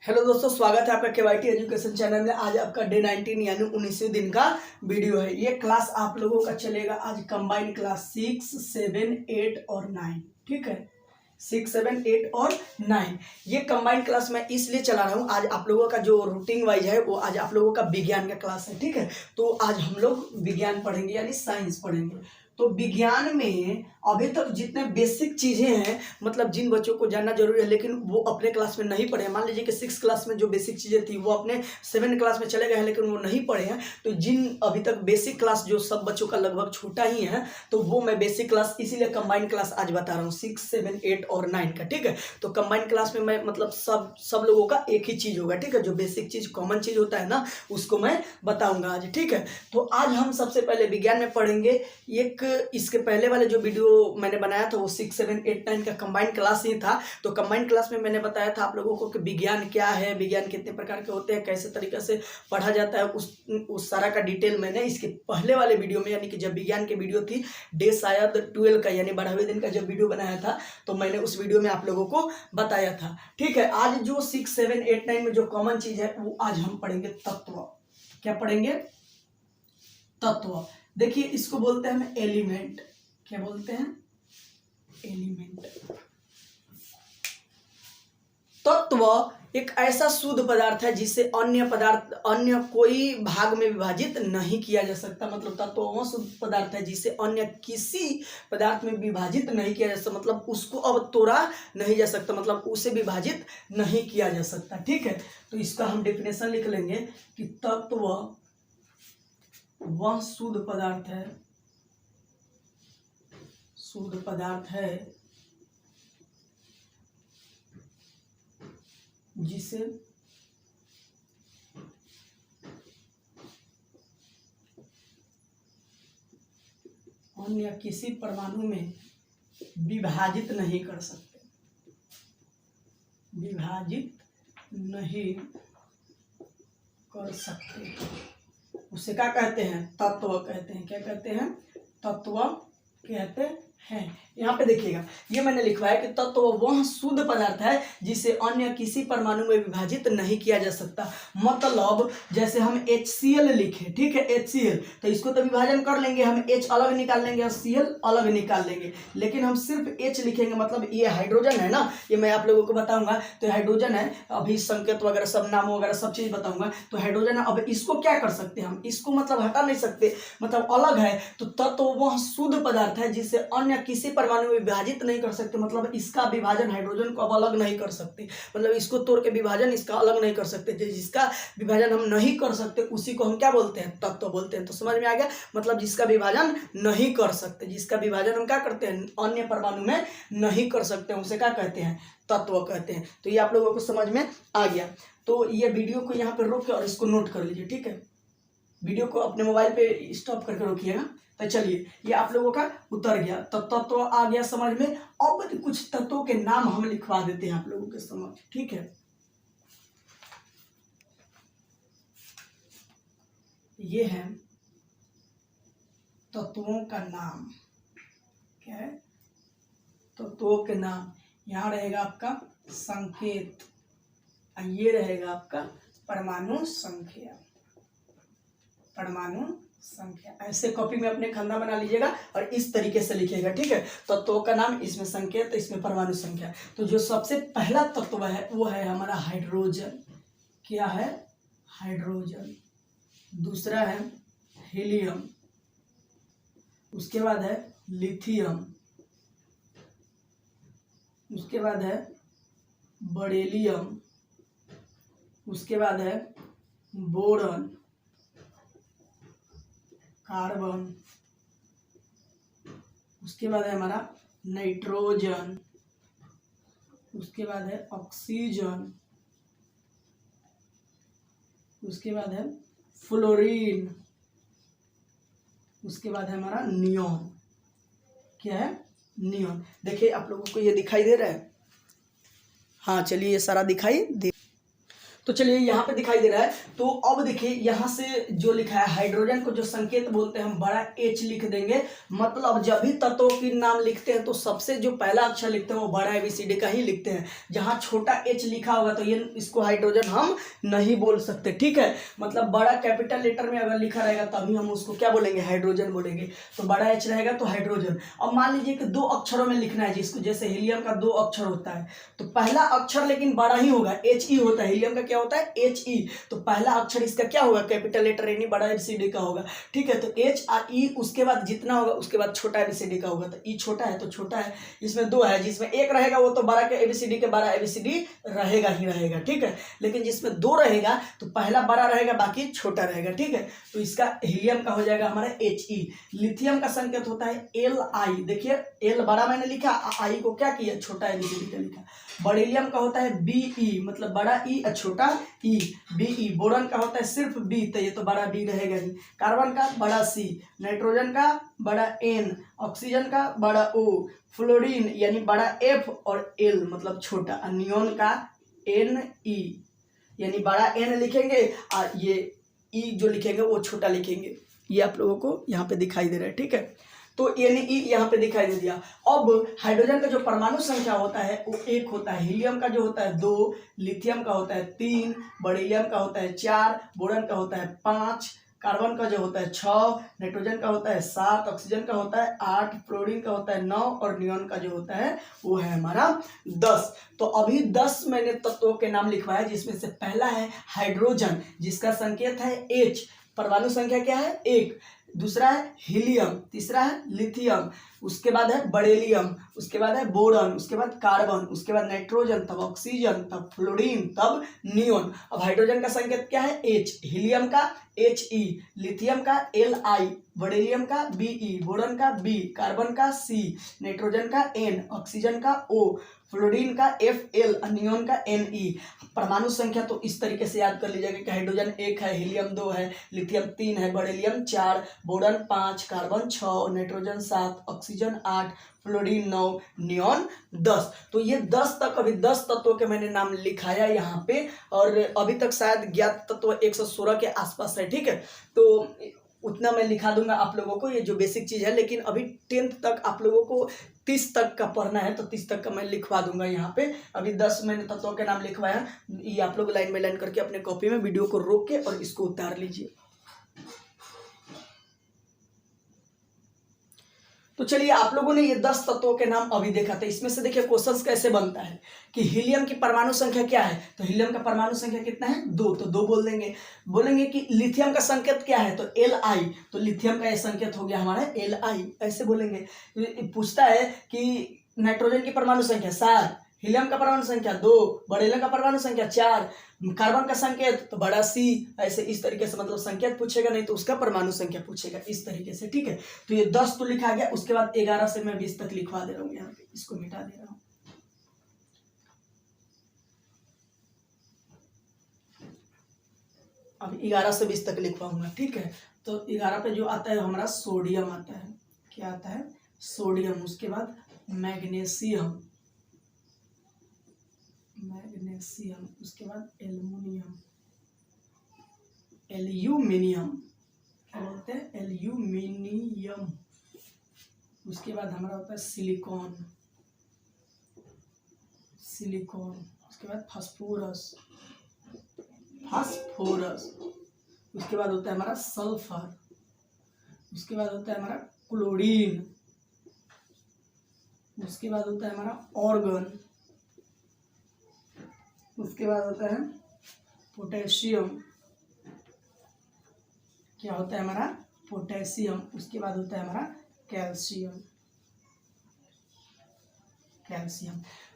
Hello दोस्तों, स्वागत है आपका केवाईटी एजुकेशन चैनल में। आज आपका डे 19 यानी 19वें दिन का वीडियो है। ये क्लास आप लोगों का चलेगा आज कंबाइंड क्लास 6, 7, 8 और 9। ठीक है, 6, 7, 8 और 9 ये कंबाइंड क्लास मैं इसलिए चला रहा हूँ। आज आप लोगों का जो रूटीन वाइज है वो आज आप लोगों का विज्ञान का क्लास है। ठीक है, तो आज हम लोग विज्ञान पढ़ेंगे यानी साइंस पढ़ेंगे। तो विज्ञान में अभी तक जितने बेसिक चीज़ें हैं, मतलब जिन बच्चों को जानना जरूरी है लेकिन वो अपने क्लास में नहीं पढ़े। मान लीजिए कि 6 क्लास में जो बेसिक चीज़ें थी वो अपने 7 क्लास में चले गए हैं लेकिन वो नहीं पढ़े हैं। तो जिन अभी तक बेसिक क्लास जो सब बच्चों का लगभग छोटा ही है, तो वो मैं बेसिक क्लास इसीलिए कंबाइंड क्लास आज बता रहा हूँ 6, 7, 8 और 9 का। ठीक है, तो कंबाइंड क्लास में मैं मतलब सब लोगों का एक ही चीज़ होगा। ठीक है, जो बेसिक चीज़ कॉमन चीज़ होता है ना, उसको मैं बताऊँगा आज। ठीक है, तो आज हम सबसे पहले विज्ञान में पढ़ेंगे। एक इसके पहले वाले जो वीडियो मैंने बनाया था वो 6, 7, 8, 9 का कंबाइंड क्लास ही था। तो कंबाइंड क्लास में मैंने बताया था आप लोगों को कि विज्ञान क्या है, विज्ञान कितने प्रकार के होते हैं, कैसे तरीके से पढ़ा जाता है, उस सारा का डिटेल मैंने इसके पहले वाले वीडियो में, यानी कि जब विज्ञान की वीडियो थी डे शायद 12 का यानी 12वें दिन का जब वीडियो बनाया था, तो मैंने उस वीडियो में आप लोगों को बताया था। ठीक है, आज जो 6, 7, 8, 9 में जो कॉमन चीज है वो आज हम पढ़ेंगे तत्व। क्या पढ़ेंगे? तत्व। देखिए, इसको बोलते हैं हम एलिमेंट। क्या बोलते हैं? एलिमेंट। तत्व एक ऐसा शुद्ध पदार्थ है जिसे अन्य कोई भाग में विभाजित नहीं किया जा सकता। मतलब तत्व वह शुद्ध पदार्थ है जिसे अन्य किसी पदार्थ में विभाजित नहीं किया जा सकता। मतलब उसको अब तोड़ा नहीं जा सकता, मतलब उसे विभाजित नहीं किया जा सकता। ठीक है, तो इसका हम डेफिनेशन लिख लेंगे कि तत्व वह शुद्ध पदार्थ है जिसे अन्य किसी परमाणु में विभाजित नहीं कर सकते। उसे क्या कहते हैं? तत्व कहते हैं। क्या कहते हैं? तत्व कहते हैं। यहाँ पे देखिएगा, ये मैंने लिखवा है कि तत्व वह शुद्ध पदार्थ है जिसे अन्य किसी परमाणु में विभाजित नहीं किया जा सकता। मतलब जैसे हम HCl लिखे, ठीक है, HCl, तो इसको तो विभाजन कर लेंगे, हम H अलग निकाल लेंगे और Cl अलग निकाल लेंगे, लेकिन हम सिर्फ H लिखेंगे। मतलब ये हाइड्रोजन है ना, ये मैं आप लोगों को बताऊंगा। तो हाइड्रोजन है, अभी संकेत वगैरह सब नाम वगैरह सब चीज बताऊंगा। तो हाइड्रोजन है, अब इसको क्या कर सकते हैं हम? इसको मतलब हटा नहीं सकते, मतलब अलग है। तो तत्व वह शुद्ध पदार्थ है जिसे अन्य किसी परमाणु में विभाजित नहीं कर सकते। मतलब इसका विभाजन हाइड्रोजन को अब अलग नहीं कर सकते, मतलब इसको तोड़ के विभाजन इसका अलग नहीं कर सकते। जिसका विभाजन हम नहीं कर सकते उसी को हम क्या बोलते हैं? तत्व बोलते हैं। तो समझ में आ गया? मतलब जिसका विभाजन नहीं कर सकते, जिसका विभाजन हम क्या करते हैं? अन्य परमाणु में नहीं कर सकते, उसे क्या कहते हैं? तत्व कहते हैं। तो ये आप लोगों को समझ में आ गया। तो ये वीडियो को यहाँ पे रोक के और इसको नोट कर लीजिए। ठीक है, वीडियो को अपने मोबाइल पे स्टॉप करके रोकिएगा। तो चलिए, ये आप लोगों का उतर गया, तो तत्व आ गया समझ में। अब कुछ तत्वों के नाम हम लिखवा देते हैं आप लोगों के समझ। ठीक है, ये है तत्वों का नाम। क्या है? तत्वों के नाम। यहाँ रहेगा आपका संकेत, ये रहेगा आपका परमाणु संख्या। ऐसे कॉपी में अपने खंदा बना लीजिएगा और इस तरीके से लिखिएगा। ठीक है, तत्वों का नाम, इसमें संकेत, इसमें परमाणु संख्या। तो जो सबसे पहला तत्व है वो है हमारा हाइड्रोजन। क्या है? हाइड्रोजन। दूसरा है हीलियम, उसके बाद है लिथियम, उसके बाद है बरेलियम, उसके बाद है बोरॉन, कार्बन, उसके बाद है हमारा नाइट्रोजन, उसके बाद है ऑक्सीजन, उसके बाद है फ्लोरीन, उसके बाद है हमारा नियॉन। क्या है? नियॉन। देखिए आप लोगों को ये दिखाई दे रहा है? हाँ, चलिए, ये सारा दिखाई दे। तो चलिए यहाँ पे दिखाई दे रहा है। तो अब देखिए यहाँ से जो लिखा है हाइड्रोजन को जो संकेत बोलते हैं हम बड़ा H लिख देंगे। मतलब जब भी तत्वों की नाम लिखते हैं तो सबसे जो पहला अक्षर लिखते हैं वो बड़ा ABCD का ही लिखते हैं। जहाँ छोटा H लिखा होगा तो ये इसको हाइड्रोजन हम नहीं बोल सकते, ठीक है। मतलब बड़ा कैपिटल लेटर में अगर लिखा रहेगा तभी हम उसको क्या बोलेंगे, हाइड्रोजन बोलेंगे। तो बड़ा H रहेगा तो हाइड्रोजन। अब मान लीजिए कि दो अक्षरों में लिखना है जिसको, जैसे हीलियम का दो अक्षर होता है तो पहला अक्षर लेकिन बड़ा ही होगा, HE होता है। हीलियम का क्या होता है, HE। तो पहला अक्षर इसका क्या होगा, कैपिटल लेटर यानी बड़ा ABCD का होगा, ठीक है। तो H और E उसके बाद जितना होगा उसके बाद छोटा ABCD का होगा। तो E छोटा है तो छोटा है, इसमें दो है, जिसमें एक रहेगा वो तो बड़ा के ABCD के बड़ा ABCD रहेगा ही रहेगा, ठीक है। लेकिन जिसमें दो रहेगा तो पहला बड़ा रहेगा बाकी छोटा रहेगा, ठीक है। तो इसका हीलियम का हो जाएगा हमारा HE। लिथियम का संकेत होता है Li। देखिए L बड़ा मैंने लिखा, I को क्या किया, छोटा ABCD का लिखा। बरीलियम का होता है Be, मतलब बड़ा E और छोटा E, Be। बोरॉन का होता है सिर्फ B, तो ये तो बड़ा B रहेगा ही। कार्बन का बड़ा C, नाइट्रोजन का बड़ा N, ऑक्सीजन का बड़ा O, फ्लोरीन यानी बड़ा F और L मतलब छोटा, और नियोन का Ne यानी बड़ा N लिखेंगे और ये E जो लिखेंगे वो छोटा लिखेंगे। ये आप लोगों को यहाँ पे दिखाई दे रहा है, ठीक है। तो यानी E यहाँ पे दिखाई दे दिया। अब हाइड्रोजन का जो परमाणु संख्या होता है वो 1 होता है, हीलियम का जो होता है 2, लिथियम का होता है 3, बरीलियम का होता है 4, बोरॉन का होता है 5, कार्बन का जो होता है 6, नाइट्रोजन का होता है 7, ऑक्सीजन का होता है 8, फ्लोरीन का होता है 9 और नियोन का जो होता है वो है हमारा 10। तो अभी 10 मैंने तत्वों के नाम लिखवाया, जिसमें से पहला है हाइड्रोजन जिसका संकेत है H, परमाणु संख्या क्या है 1। दूसरा है हीलियम, तीसरा है लिथियम, उसके बाद है बरेलियम, उसके बाद है बोरॉन, उसके बाद कार्बन, उसके बाद नाइट्रोजन, तब ऑक्सीजन, तब फ्लोरीन, तब नियोन। अब हाइड्रोजन का संकेत क्या है H, हीलियम का HE, लिथियम का Li, बरेलियम का Be, बोरॉन का B, कार्बन का C, नाइट्रोजन का N, ऑक्सीजन का O, फ्लोरीन का Fl, नियोन का Ne। परमाणु संख्या तो इस तरीके से याद कर लीजिएगा कि हाइड्रोजन 1 है, हीलियम 2 है, लिथियम 3 है, बरेलियम 4, boron 5, carbon 6, nitrogen 7, oxygen 8, fluorine 9, neon 10। तो ये 10 तक अभी 10 तत्वों के मैंने नाम लिखाया यहाँ पे, और अभी तक शायद ज्ञात तत्व 116 के आसपास है, ठीक है। तो उतना मैं लिखा दूंगा आप लोगों को, ये जो बेसिक चीज़ है। लेकिन अभी 10th तक आप लोगों को 30 तक का पढ़ना है तो 30 तक का मैं लिखवा दूंगा यहाँ पे। अभी 10 मैंने तत्वों के नाम लिखवाया, ये आप लोग लाइन बाय लाइन करके अपने कॉपी में वीडियो को रोक के और इसको उतार लीजिए। तो चलिए आप लोगों ने ये 10 तत्वों के नाम अभी देखा था। इसमें से देखिए क्वेश्चंस कैसे बनता है कि हीलियम की परमाणु संख्या क्या है, तो हीलियम का परमाणु संख्या कितना है 2, तो 2 बोल देंगे। बोलेंगे कि लिथियम का संकेत क्या है, तो Li, तो लिथियम का ये संकेत हो गया हमारा Li, ऐसे बोलेंगे। पूछता है कि नाइट्रोजन की परमाणु संख्या 7, हीलियम का परमाणु संख्या 2, बरेलियम का परमाणु संख्या 4, कार्बन का संकेत तो बड़ा C, ऐसे इस तरीके से मतलब संकेत पूछेगा, नहीं तो उसका परमाणु संख्या पूछेगा इस तरीके से, ठीक है। तो ये 10 तो लिखा गया, उसके बाद 11 से मैं 20 तक लिखवा दे रहा हूँ यहाँ पे, इसको मिटा दे रहा हूँ। अब 11 से 20 तक लिखवाऊंगा, ठीक है। तो 11 पे जो आता है हमारा सोडियम आता है, क्या आता है सोडियम, उसके बाद मैग्नीशियम, उसके बाद एल्यूमिनियम, क्या बोलते हैं एल्यूमिनियम, उसके बाद हमारा होता है सिलिकॉन, उसके बाद फास्फोरस, उसके बाद होता है हमारा सल्फर, उसके बाद होता है हमारा क्लोरीन, उसके बाद होता है हमारा ऑर्गन, उसके बाद होता है पोटेशियम, क्या होता है हमारा पोटेशियम, उसके बाद होता है हमारा कैल्शियम।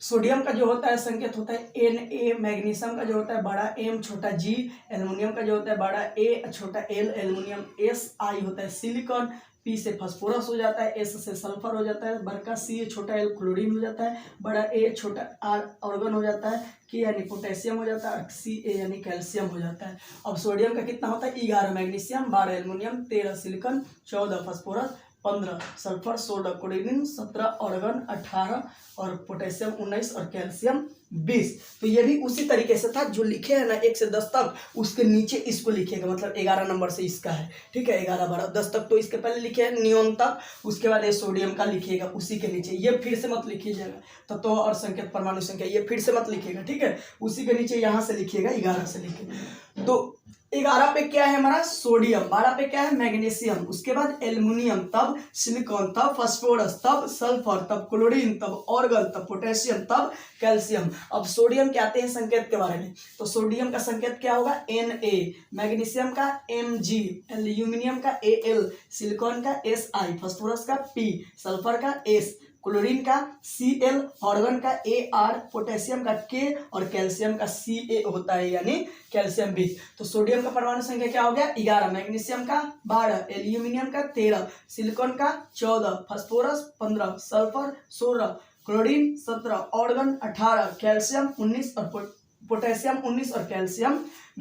सोडियम का जो होता है संकेत होता है Na, मैग्नीशियम का जो होता है बड़ा M छोटा G, एल्युमिनियम का जो होता है बड़ा A छोटा L, एल्युमिनियम Si होता है सिलिकॉन, P से फास्फोरस हो जाता है, S से सल्फर हो जाता है, बड़का C छोटा L क्लोरीन हो जाता है, बड़ा A छोटा R ऑर्गन हो जाता है, K यानी पोटेशियम हो जाता है, Ca यानी कैल्शियम हो जाता है। अब सोडियम का कितना होता है 11, magnesium 12, aluminium 13, silicon 14, phosphorus 15, sulphur 16, chlorine 17, organ 18 और पोटेशियम 19 और कैल्शियम 20। तो ये भी उसी तरीके से था जो लिखे है ना 1 से 10 तक, उसके नीचे इसको लिखिएगा, मतलब 11 नंबर से इसका है, ठीक है। 11, 12, 10 तक तो इसके पहले लिखे हैं नियोन तक, उसके बाद ये सोडियम का लिखिएगा उसी के नीचे। ये फिर से मत लिखिएगा तत्व और संकेत परमाणु संख्या, ये फिर से मत लिखिएगा, ठीक है। उसी के नीचे यहाँ से लिखिएगा 11 से लिखिएगा। तो 11 पे क्या है हमारा सोडियम, 12 पे क्या है मैग्नीशियम, उसके बाद एल्युमिनियम, तब सिलिकॉन, तब फास्फोरस, तब सल्फर, तब क्लोरीन, तब ऑर्गन, तब पोटेशियम, तब कैल्शियम। अब सोडियम के आते हैं संकेत के बारे में। तो सोडियम का संकेत क्या होगा Na, मैग्नीशियम का Mg, एल्यूमिनियम का Al, सिलिकॉन का Si, फास्फोरस का P, सल्फर का S, क्लोरीन का Cl, ऑर्गन का Ar, पोटेशियम का K और कैल्शियम का Ca होता है, यानी कैल्शियम 20। तो सोडियम का परमाणु संख्या क्या हो गया 11, मैग्नीशियम का 12, एल्यूमिनियम का 13, सिलिकॉन का 14, phosphorus 15, sulphur 16, chlorine 17, organ 18, calcium 19 और पोटेशियम 19 और कैल्शियम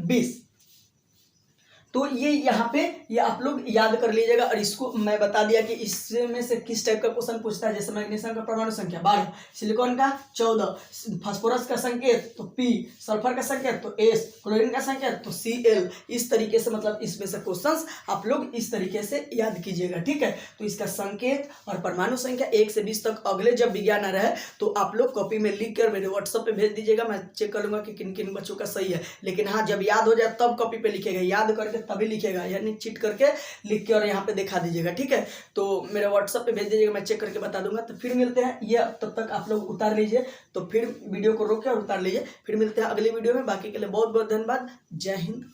20। तो ये यहाँ पे ये आप लोग याद कर लीजिएगा। और इसको मैं बता दिया कि इसमें से किस टाइप का क्वेश्चन पूछता है। जैसे मैग्नीशियम का परमाणु संख्या 12, सिलिकॉन का 14, फास्फोरस का संकेत तो P, सल्फर का संकेत तो S, क्लोरीन का संकेत तो Cl। इस तरीके से मतलब इसमें से क्वेश्चंस आप लोग इस तरीके से याद कीजिएगा, ठीक है। तो इसका संकेत और परमाणु संख्या 1 से 20 तक अगले जब विज्ञान आ रहा है तो आप लोग कॉपी में लिख कर मेरे व्हाट्सएप पे भेज दीजिएगा। मैं चेक कर लूंगा कि किन किन बच्चों का सही है। लेकिन हाँ, जब याद हो जाए तब कॉपी पे लिखेगा, याद करके तभी लिखेगा, यानी चीट करके लिख के और यहाँ पे दिखा दीजिएगा, ठीक है। तो मेरे व्हाट्सएप पे भेज दीजिएगा, मैं चेक करके बता दूंगा। तो फिर मिलते हैं, ये तब तक आप लोग उतार लीजिए, तो फिर वीडियो को रोक के और उतार लीजिए। फिर मिलते हैं अगली वीडियो में। बाकी के लिए बहुत बहुत धन्यवाद। जय हिंद।